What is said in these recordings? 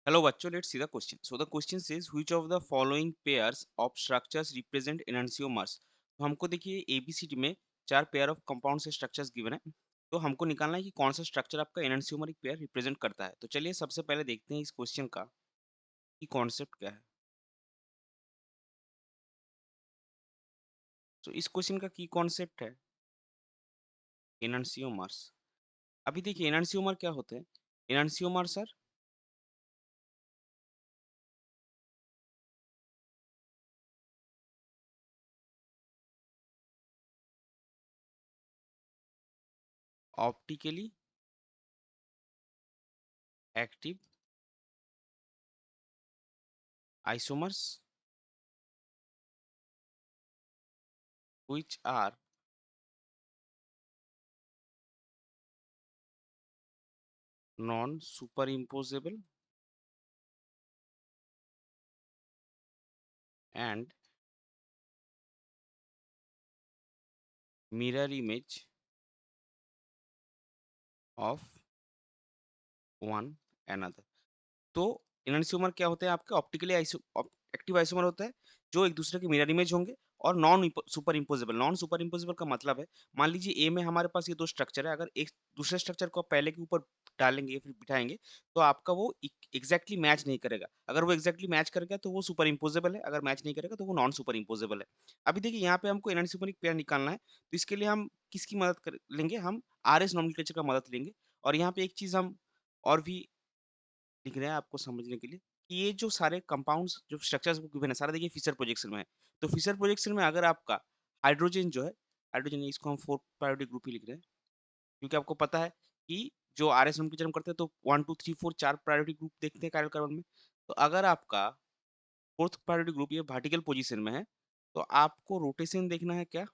Hello बच्चों, let's see the question. So the question says which of the following pairs of structures represent enantiomers? तो हमको देखिए ABCD में चार pair of compound से structures given है। तो हमको निकालना है कि कौन सा स्ट्रक्चर आपका एनंटियोमरिक पेयर रिप्रेजेंट करता है। तो चलिए सबसे पहले देखते हैं इस क्वेश्चन का कि कॉन्सेप्ट क्या है। तो इस क्वेश्चन का की कॉन्सेप्ट है एनंटियोमर्स। अभी देखिए एनंटियोमर क्या होते हैं। Enantiomer sir optically active isomers which are non superimposable and mirror image of one another। तो एनंटियोमर क्या होते हैं आपके ऑप्टिकली एक्टिव आइसोमर होता है जो एक दूसरे के मिरर इमेज होंगे और non super imposable. Non super imposable का मतलब है मान लीजिए ए में हमारे पास ये दो स्ट्रक्चर है, अगर एक दूसरे स्ट्रक्चर को आप पहले के ऊपर डालेंगे या फिर बिठाएंगे तो आपका वो एग्जैक्टली मैच नहीं करेगा। अगर वो एग्जैक्टली मैच करेगा तो वो सुपर इम्पोजेबल है, अगर मैच नहीं करेगा तो वो नॉन सुपर इम्पोजेबल है। अभी देखिए यहाँ पे हमको एनंटियोमरिक पेयर निकालना है, तो इसके लिए हम किसकी मदद लेंगे, हम आर एस नॉमेनक्लेचर का मदद लेंगे। और यहाँ पे एक चीज हम और भी लिख रहे हैं आपको समझने के लिए कि ये जो सारे कंपाउंड्स जो स्ट्रक्चर्स गिवन है सारा देखिए फिशर प्रोजेक्शन में है। तो फिशर प्रोजेक्शन में अगर आपका हाइड्रोजन जो है, हाइड्रोजन इसको हम फोर्थ प्रायोरिटी ग्रुप ही लिख रहे हैं क्योंकि आपको पता है कि जो आर एस नोमेनक्लेचर करते हैं तो 1 2 3 4 चार प्रायोरिटी ग्रुप देखते हैं कायरल कार्बन में। तो अगर आपका फोर्थ प्रायोरिटी ग्रुप ये वर्टिकल पोजीशन में है तो आपको रोटेशन देखना है क्या,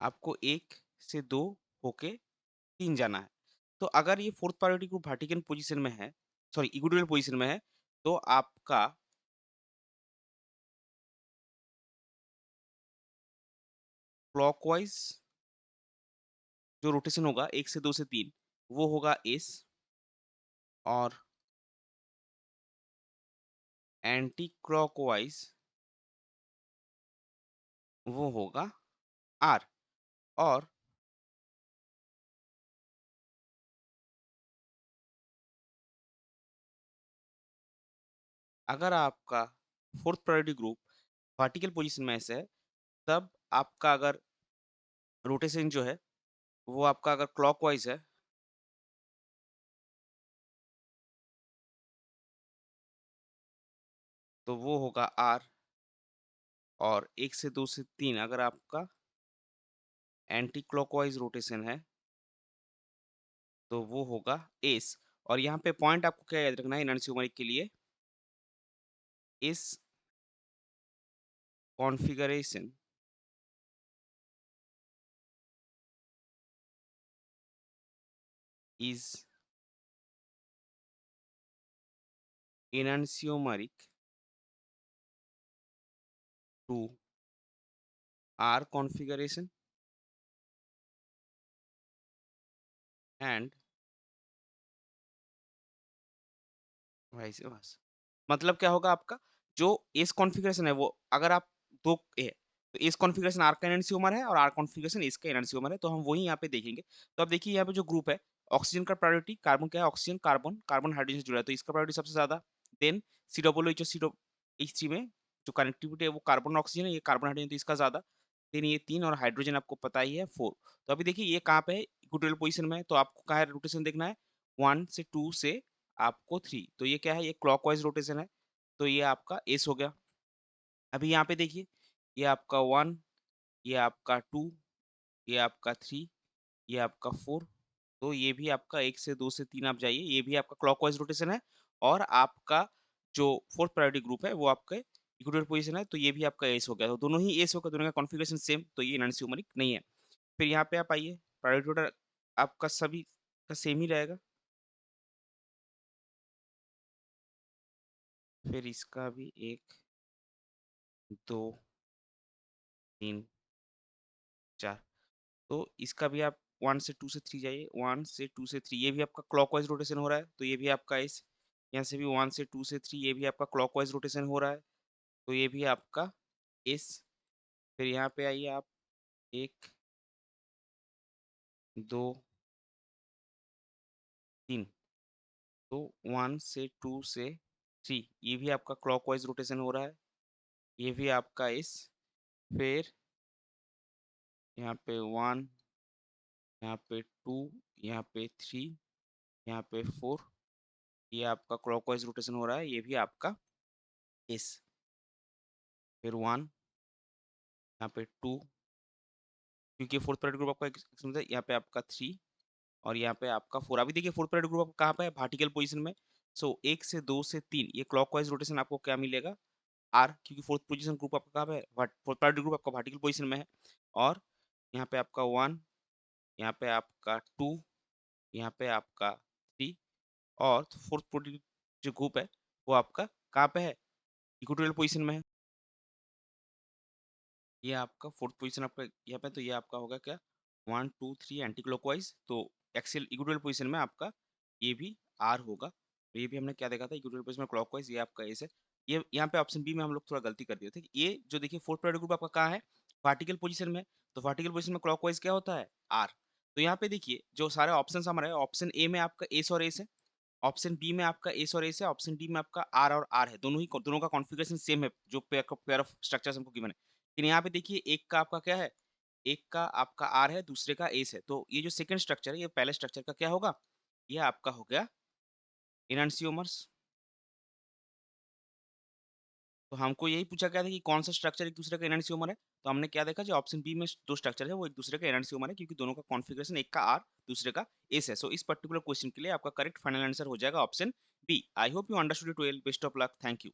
आपको एक से दो होके तीन जाना है। तो अगर ये fourth priority group vertical position में है, सॉरी इक्वेटोरियल पोजीशन में है, तो आपका क्लॉकवाइज जो रोटेशन होगा एक से दो से तीन वो होगा एस, और एंटी क्लॉकवाइज वो होगा आर। और अगर आपका fourth priority group vertical position में ऐसे है तब आपका अगर रोटेशन जो है वो आपका अगर क्लॉकवाइज है तो वो होगा आर, और एक से दो से तीन अगर आपका एंटी क्लॉकवाइज रोटेशन है तो वो होगा एस। और यहाँ पे पॉइंट आपको क्या याद रखना है एनर्जी के लिए, इस configuration is enantiomeric to R configuration and vice versa. मतलब क्या होगा आपका जो एस कॉन्फ़िगरेशन है वो अगर आप दो ए तो एस कॉन्फ़िगरेशन आर का एनंटियोमर है और आर कॉन्फ़िगरेशन एस का एनंटियोमर है, तो हम वही यहाँ पे देखेंगे। तो अब देखिए यहाँ पे जो ग्रुप है ऑक्सीजन का प्रायोरिटी, कार्बन क्या है ऑक्सीजन, कार्बन कार्बन हाइड्रोजन से जुड़ा है तो इसका प्रायोरिटी सबसे ज्यादा। Then C double H C H three में जो कनेक्टिविटी है वो कार्बन ऑक्सीजन है, ये कार्बन हाइड्रोजन तो इसका ज्यादा। देन ये तीन और हाइड्रोजन आपको पता ही है फोर। तो अभी देखिए ये कहाँ पे है इक्वेटोरियल पोजीशन में है, तो आपको कहाँ है रोटेशन देखना है वन से टू से आपको थ्री। तो ये क्या है ये क्लॉकवाइज रोटेशन है, तो ये आपका एस हो गया। अभी यहाँ पे देखिए ये आपका वन, ये आपका टू, ये आपका थ्री, ये आपका फोर। तो ये भी आपका एक से दो से तीन आप जाइए, ये भी आपका क्लॉकवाइज रोटेशन है। और आपका जो फोर्थ प्रायोरिटी ग्रुप है वो आपके इक्वेटोरियल पोजीशन है, तो ये भी आपका एस हो गया। तो दोनों ही एस होगा, दोनों का कॉन्फ़िगरेशन सेम, तो ये एनंटियोमरिक नहीं है। फिर यहाँ पे आप आइए प्रायोरिटी ऑर्डर आपका सभी का सेम ही रहेगा। फिर इसका भी एक दो तीन चार, तो इसका भी आप 1 से 2 से 3 जाइए, 1 से 2 से 3 ये भी आपका क्लॉकवाइज़ रोटेशन हो रहा है, तो ये भी आपका इस यहाँ से भी 1 से 2 से 3 ये भी आपका क्लॉकवाइज़ रोटेशन हो रहा है, तो ये भी आपका इस फिर यहाँ पे आइए आप 1, 2, 3 तो 1 से 2 से 3 ये भी आपका क्लॉकवाइज़ रोटेशन हो रहा है, ये भी आपका इस फिर यहाँ पे 1 यहाँ पे 2 यहाँ पे 3 यहाँ पे 4 ये आपका क्लॉकवाइज़ रोटेशन हो रहा है, ये भी आपका इस फिर 1 यहाँ पे 2 क्योंकि फोर्थ पीरियड ग्रुप आपका एक समझे यहाँ पे आपका 3 और यहाँ पे आपका 4 अभी देखिए फोर्थ पीरियड ग्रुप आपका कहाँ पे है वर्टिकल पोजीशन में सो 1 से 2 से 3 ये क्लॉकवाइज रोटेशन आपको क्या मिलेगा आर क्योंकि फोर्थ पोजीशन ग्रुप आपका कहाँ पे है फोर्थ पीरियड ग्रुप आपका वर्टिकल पोजीशन में है और यहाँ पे आपका 1 यहाँ पे आपका 2 यहाँ पे आपका 3 और फोर्थ जो ग्रुप है वो आपका कहाँ पे है इक्वेटोरियल पोजीशन में है ये आपका फोर्थ पोजीशन आपका यहाँ पे तो ये आपका होगा क्या 1 2 3 एंटी क्लॉकवाइज तो एक्सियल इक्वेटोरियल पोजीशन में आपका ये भी आर होगा तो ये भी हमने क्या देखा था इक्वेटोरियल पोजीशन में क्लॉकवाइज ये आपका एस है ये यहाँ पे ऑप्शन बी में हम लोग थोड़ा गलती कर दिए थे ये जो देखिए फोर्थ पीरियड ग्रुप आपका कहाँ है वर्टिकल पोजीशन में तो वर्टिकल पोजीशन में क्लॉकवाइज क्या होता है आर तो यहाँ पे देखिए जो सारे ऑप्शन हमारे ऑप्शन ए में आपका एस और एस है ऑप्शन बी में आपका एस और एस है ऑप्शन डी में आपका आर और आर है दोनों का कॉन्फ़िगरेशन सेम है जो पेयर ऑफ स्ट्रक्चर्स हमको गिवन है लेकिन यहाँ पे देखिए एक का आपका क्या है एक का आपका आर है दूसरे का एस है तो ये जो सेकंड स्ट्रक्चर है ये पहले स्ट्रक्चर का क्या होगा ये आपका हो गया इनैंसियोमर्स तो हमको यही पूछा गया था कि कौन सा स्ट्रक्चर एक दूसरे का इनैंसियोमर है तो हमने क्या देखा जो ऑप्शन बी में दो स्ट्रक्चर है वो एक दूसरे का इनैंसियोमर है क्योंकि दोनों का कॉन्फ़िगरेशन एक का आर दूसरे का एस है सो इस पर्टिकुलर क्वेश्चन के लिए आपका करेक्ट फाइनल आंसर हो जाएगा option B I hope you understood it well best of luck thank you